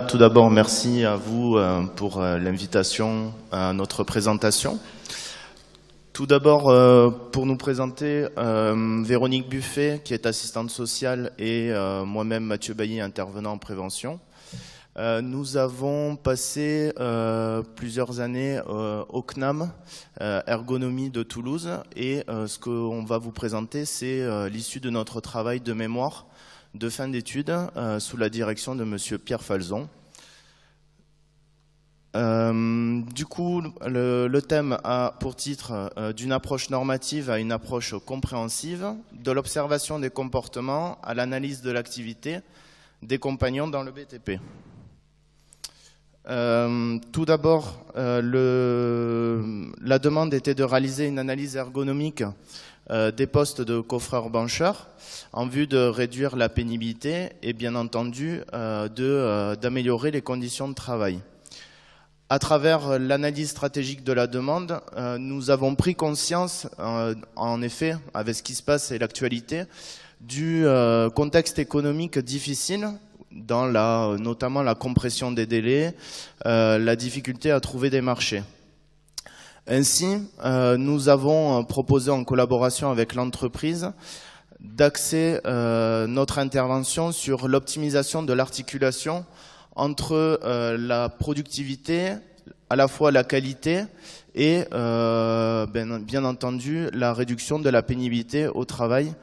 Tout d'abord, merci à vous pour l'invitation à notre présentation. Tout d'abord, pour nous présenter, Véronique Buffet, qui est assistante sociale, et moi-même, Mathieu Bailly, intervenant en prévention. Nous avons passé plusieurs années au CNAM, Ergonomie de Toulouse, et ce qu'on va vous présenter, c'est l'issue de notre travail de mémoire de fin d'études sous la direction de Monsieur Pierre Falzon. Du coup, le thème a pour titre d'une approche normative à une approche compréhensive, de l'observation des comportements à l'analyse de l'activité des compagnons dans le BTP. Tout d'abord, la demande était de réaliser une analyse ergonomique des postes de coffreurs-bancheurs en vue de réduire la pénibilité et bien entendu d'améliorer les conditions de travail. À travers l'analyse stratégique de la demande, nous avons pris conscience, en effet, avec ce qui se passe et l'actualité, du contexte économique difficile dans notamment la compression des délais, la difficulté à trouver des marchés. Ainsi, nous avons proposé en collaboration avec l'entreprise d'axer notre intervention sur l'optimisation de l'articulation entre la productivité, à la fois la qualité et bien entendu la réduction de la pénibilité au travail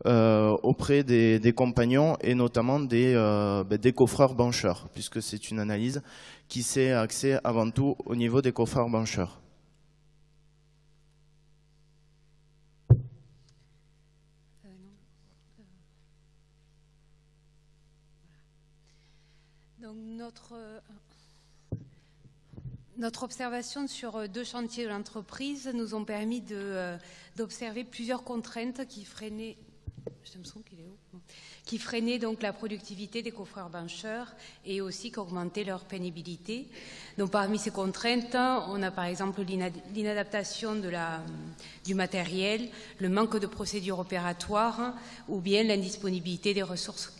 auprès des compagnons et notamment des coffreurs-bancheurs, puisque c'est une analyse qui s'est axée avant tout au niveau des coffreurs-bancheurs. Donc notre observation sur 2 chantiers de l'entreprise nous ont permis d'observer plusieurs contraintes qui freinaient, donc la productivité des coffreurs-bancheurs et aussi qui augmentaient leur pénibilité. Donc parmi ces contraintes, on a par exemple l'inadaptation du matériel, le manque de procédures opératoires ou bien l'indisponibilité des ressources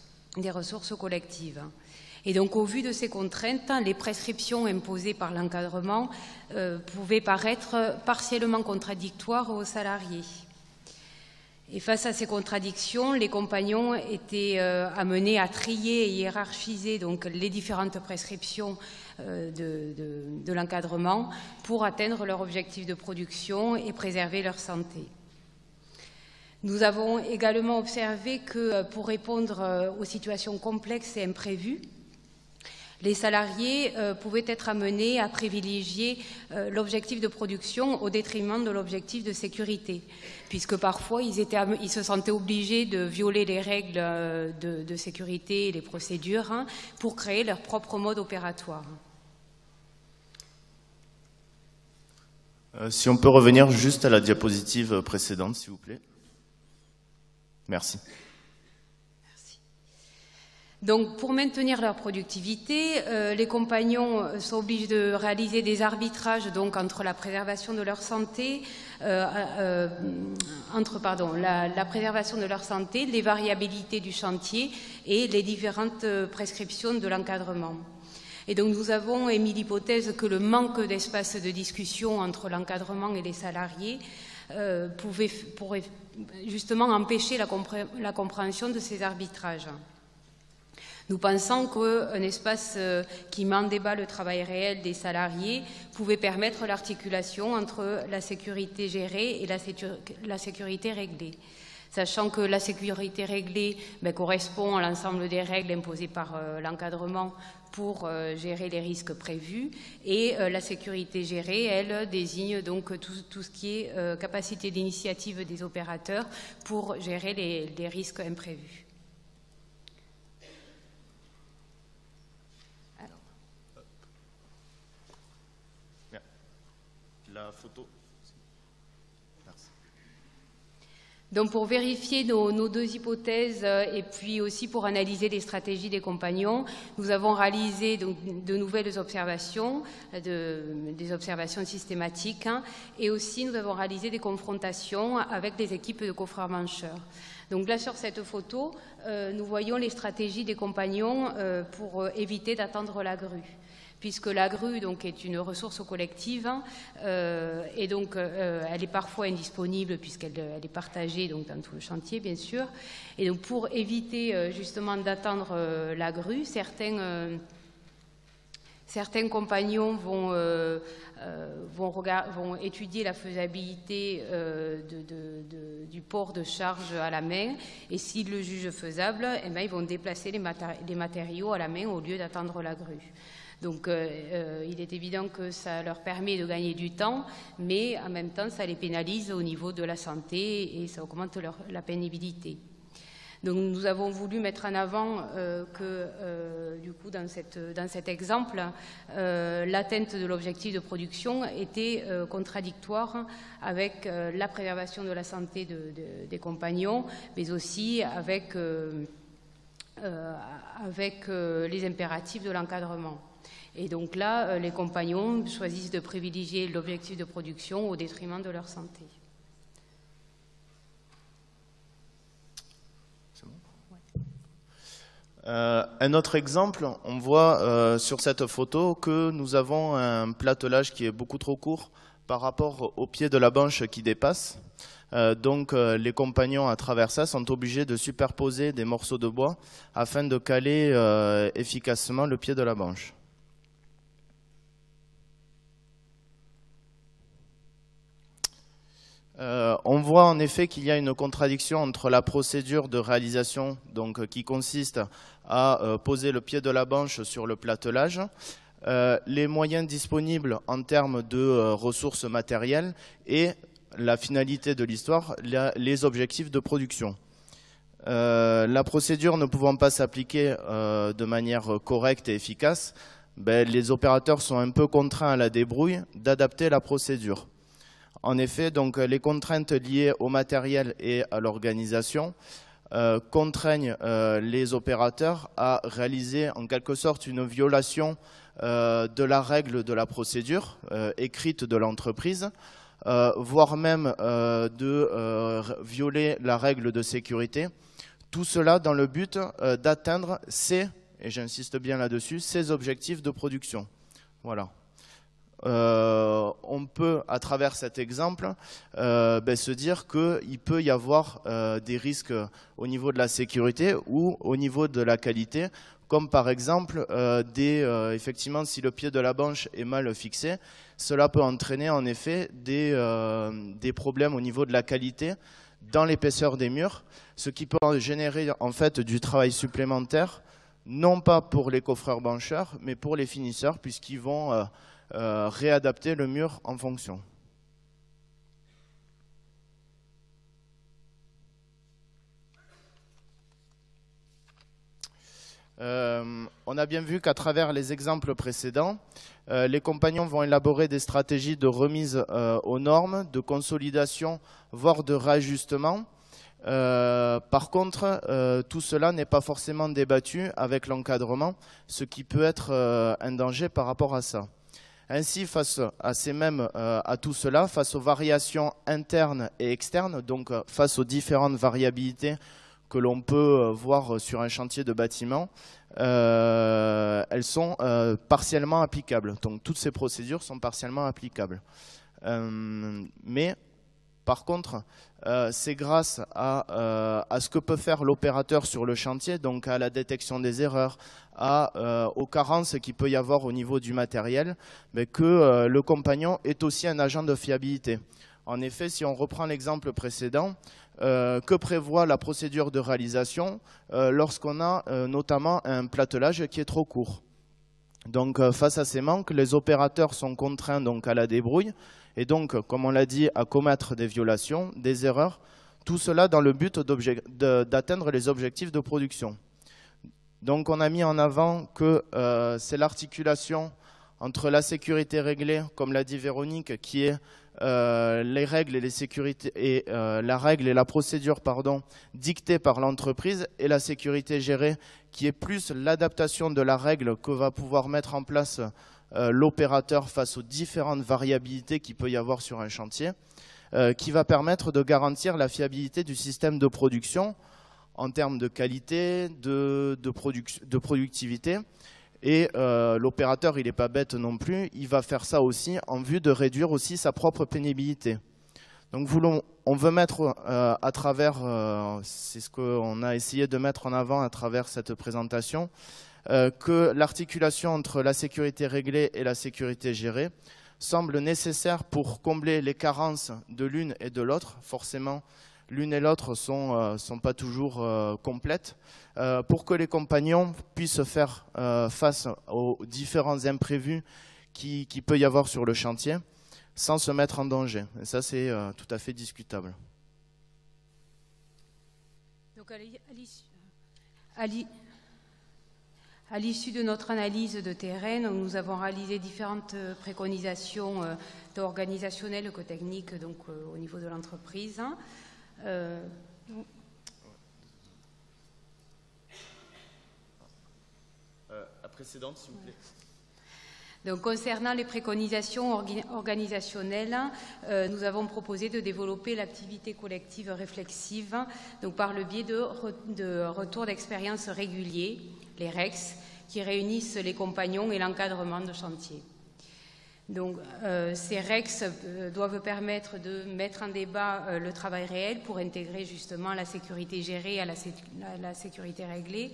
collectives. Et donc, au vu de ces contraintes, les prescriptions imposées par l'encadrement pouvaient paraître partiellement contradictoires aux salariés. Et face à ces contradictions, les compagnons étaient amenés à trier et hiérarchiser donc, les différentes prescriptions de l'encadrement pour atteindre leur objectif de production et préserver leur santé. Nous avons également observé que pour répondre aux situations complexes et imprévues, les salariés pouvaient être amenés à privilégier l'objectif de production au détriment de l'objectif de sécurité, puisque parfois ils se sentaient obligés de violer les règles de sécurité et les procédures pour créer leur propre mode opératoire. Si on peut revenir juste à la diapositive précédente, s'il vous plaît. Merci. Donc, pour maintenir leur productivité, les compagnons sont obligés de réaliser des arbitrages donc, entre la préservation de leur santé, la préservation de leur santé, les variabilités du chantier et les différentes prescriptions de l'encadrement. Et donc, nous avons émis l'hypothèse que le manque d'espace de discussion entre l'encadrement et les salariés pourrait justement empêcher la compréhension de ces arbitrages. Nous pensons qu'un espace qui met en débat le travail réel des salariés pouvait permettre l'articulation entre la sécurité gérée et la sécurité réglée. Sachant que la sécurité réglée correspond à l'ensemble des règles imposées par l'encadrement pour gérer les risques prévus et la sécurité gérée, elle, désigne donc tout ce qui est capacité d'initiative des opérateurs pour gérer les risques imprévus. La photo. Merci. Donc pour vérifier nos 2 hypothèses et puis aussi pour analyser les stratégies des compagnons, nous avons réalisé donc, de nouvelles observations, des observations systématiques et aussi nous avons réalisé des confrontations avec des équipes de coffreurs-bancheurs. Donc là, sur cette photo, nous voyons les stratégies des compagnons pour éviter d'attendre la grue. Puisque la grue donc, est une ressource collective et donc elle est parfois indisponible puisqu'elle est partagée donc, dans tout le chantier, bien sûr. Et donc pour éviter justement d'attendre la grue, certains compagnons vont étudier la faisabilité du port de charge à la main et s'ils le jugent faisable, eh bien, ils vont déplacer les matériaux à la main au lieu d'attendre la grue. Donc il est évident que ça leur permet de gagner du temps, mais en même temps ça les pénalise au niveau de la santé et ça augmente la pénibilité. Donc nous avons voulu mettre en avant que du coup dans cet exemple, l'atteinte de l'objectif de production était contradictoire avec la préservation de la santé des compagnons, mais aussi avec les impératifs de l'encadrement. Et donc là, les compagnons choisissent de privilégier l'objectif de production au détriment de leur santé. C'est bon ? Ouais. Un autre exemple, on voit sur cette photo que nous avons un platelage qui est beaucoup trop court par rapport au pied de la banche qui dépasse. Donc les compagnons à travers ça sont obligés de superposer des morceaux de bois afin de caler efficacement le pied de la banche. On voit en effet qu'il y a une contradiction entre la procédure de réalisation donc, qui consiste à poser le pied de la banche sur le platelage, les moyens disponibles en termes de ressources matérielles et la finalité de l'histoire, les objectifs de production. La procédure ne pouvant pas s'appliquer de manière correcte et efficace, les opérateurs sont un peu contraints à la débrouille d'adapter la procédure. En effet, donc, les contraintes liées au matériel et à l'organisation contraignent les opérateurs à réaliser en quelque sorte une violation de la règle de la procédure écrite de l'entreprise, voire même de violer la règle de sécurité. Tout cela dans le but d'atteindre ces, et j'insiste bien là-dessus, ces objectifs de production. Voilà. On peut, à travers cet exemple, se dire qu'il peut y avoir des risques au niveau de la sécurité ou au niveau de la qualité, comme par exemple, effectivement, si le pied de la banche est mal fixé, cela peut entraîner en effet des problèmes au niveau de la qualité dans l'épaisseur des murs, ce qui peut générer en fait du travail supplémentaire, non pas pour les coffreurs bancheurs, mais pour les finisseurs, puisqu'ils vont réadapter le mur en fonction. On a bien vu qu'à travers les exemples précédents, les compagnons vont élaborer des stratégies de remise aux normes, de consolidation, voire de réajustement. Par contre, tout cela n'est pas forcément débattu avec l'encadrement, ce qui peut être un danger par rapport à ça. Ainsi, face à tout cela, face aux variations internes et externes, donc face aux différentes variabilités que l'on peut voir sur un chantier de bâtiment, elles sont partiellement applicables. Donc toutes ces procédures sont partiellement applicables. Mais par contre, c'est grâce à ce que peut faire l'opérateur sur le chantier, donc à la détection des erreurs, aux carences qu'il peut y avoir au niveau du matériel, mais que le compagnon est aussi un agent de fiabilité. En effet, si on reprend l'exemple précédent, que prévoit la procédure de réalisation lorsqu'on a notamment un platelage qui est trop court? Donc face à ces manques, les opérateurs sont contraints donc, à la débrouille et donc, comme on l'a dit, à commettre des violations, des erreurs, tout cela dans le but d'atteindre les objectifs de production. Donc on a mis en avant que c'est l'articulation entre la sécurité réglée, comme l'a dit Véronique, qui est les règles et les sécurités et la règle et la procédure dictée par l'entreprise, et la sécurité gérée, qui est plus l'adaptation de la règle que va pouvoir mettre en place l'opérateur face aux différentes variabilités qu'il peut y avoir sur un chantier. qui va permettre de garantir la fiabilité du système de production en termes de qualité, de productivité. Et l'opérateur, il n'est pas bête non plus, il va faire ça aussi en vue de réduire aussi sa propre pénibilité. Donc on veut mettre à travers, c'est ce qu'on a essayé de mettre en avant à travers cette présentation, que l'articulation entre la sécurité réglée et la sécurité gérée semble nécessaire pour combler les carences de l'une et de l'autre. Forcément, l'une et l'autre ne sont pas toujours complètes, pour que les compagnons puissent faire face aux différents imprévus qui peut y avoir sur le chantier, sans se mettre en danger. Et ça, c'est tout à fait discutable. Donc, à l'issue de notre analyse de terrain, nous avons réalisé différentes préconisations organisationnelles que techniques donc, au niveau de l'entreprise. La précédente, s'il vous plaît. Donc, concernant les préconisations organisationnelles, nous avons proposé de développer l'activité collective réflexive donc par le biais de retours d'expérience réguliers, les REX, qui réunissent les compagnons et l'encadrement de chantier. Donc, ces REX doivent permettre de mettre en débat le travail réel pour intégrer justement la sécurité gérée à la sécurité réglée.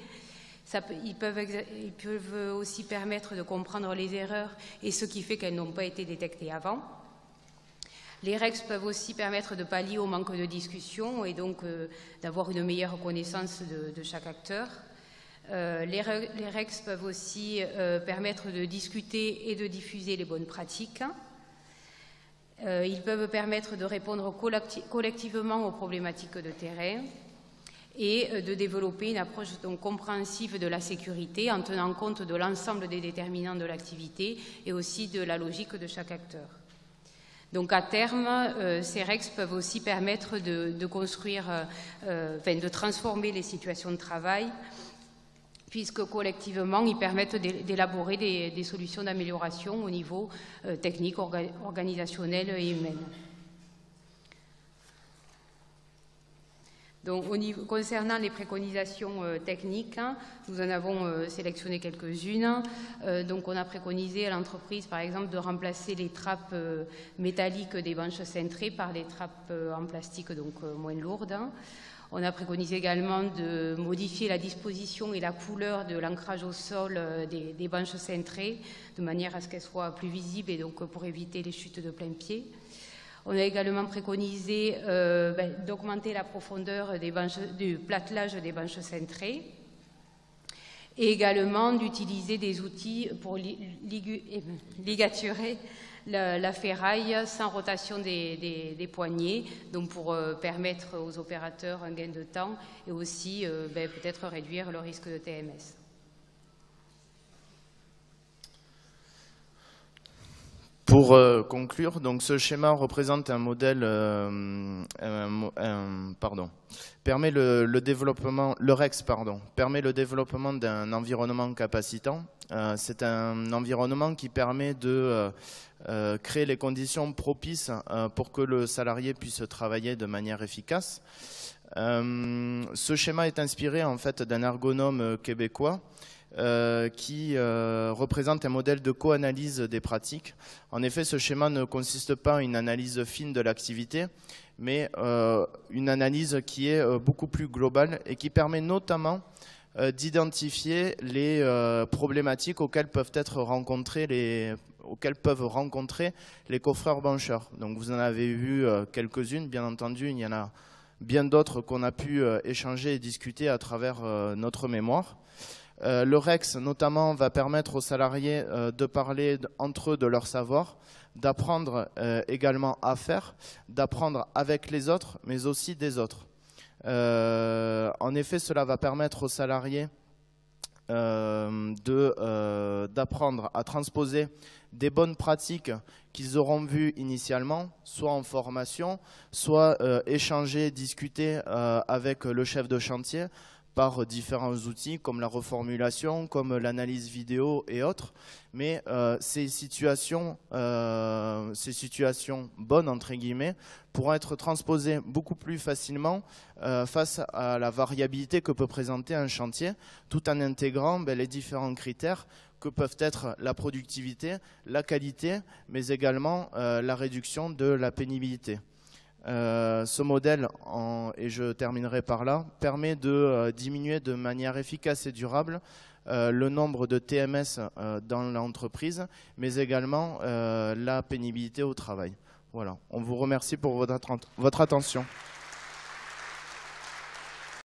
Ils peuvent aussi permettre de comprendre les erreurs et ce qui fait qu'elles n'ont pas été détectées avant. Les REX peuvent aussi permettre de pallier au manque de discussion et donc d'avoir une meilleure connaissance de chaque acteur. Les REX peuvent aussi permettre de discuter et de diffuser les bonnes pratiques. Ils peuvent permettre de répondre collectivement aux problématiques de terrain et de développer une approche donc compréhensive de la sécurité en tenant compte de l'ensemble des déterminants de l'activité et aussi de la logique de chaque acteur. Donc à terme, ces REX peuvent aussi permettre de construire, de transformer les situations de travail, puisque collectivement, ils permettent d'élaborer des solutions d'amélioration au niveau technique, organisationnel et humain. Donc, concernant les préconisations techniques, nous en avons sélectionné quelques-unes. Donc, on a préconisé à l'entreprise, par exemple, de remplacer les trappes métalliques des banches cintrées par des trappes en plastique, donc moins lourdes. On a préconisé également de modifier la disposition et la couleur de l'ancrage au sol des banches cintrées, de manière à ce qu'elles soient plus visibles et donc pour éviter les chutes de plein pied. On a également préconisé d'augmenter la profondeur du platelage des banches cintrées et également d'utiliser des outils pour ligaturer la ferraille sans rotation des poignées, donc pour permettre aux opérateurs un gain de temps et aussi peut-être réduire le risque de TMS. Pour conclure, donc ce schéma représente un modèle, permet le développement, le REX permet le développement d'un environnement capacitant. C'est un environnement qui permet de créer les conditions propices pour que le salarié puisse travailler de manière efficace. Ce schéma est inspiré en fait d'un ergonome québécois qui représente un modèle de co-analyse des pratiques. En effet, ce schéma ne consiste pas en une analyse fine de l'activité, mais une analyse qui est beaucoup plus globale et qui permet notamment d'identifier les problématiques auxquelles peuvent rencontrer les coffreurs-bancheurs. Donc vous en avez vu quelques-unes, bien entendu, il y en a bien d'autres qu'on a pu échanger et discuter à travers notre mémoire. Le REX, notamment, va permettre aux salariés de parler entre eux de leur savoir, d'apprendre également à faire, d'apprendre avec les autres, mais aussi des autres. En effet, cela va permettre aux salariés d'apprendre à transposer des bonnes pratiques qu'ils auront vues initialement, soit en formation, soit échanger, discuter avec le chef de chantier, par différents outils comme la reformulation, comme l'analyse vidéo et autres. Mais ces situations bonnes, entre guillemets, pourront être transposées beaucoup plus facilement face à la variabilité que peut présenter un chantier, tout en intégrant les différents critères que peuvent être la productivité, la qualité, mais également la réduction de la pénibilité. Ce modèle, et je terminerai par là, permet de diminuer de manière efficace et durable le nombre de TMS dans l'entreprise, mais également la pénibilité au travail. Voilà. On vous remercie pour votre attention.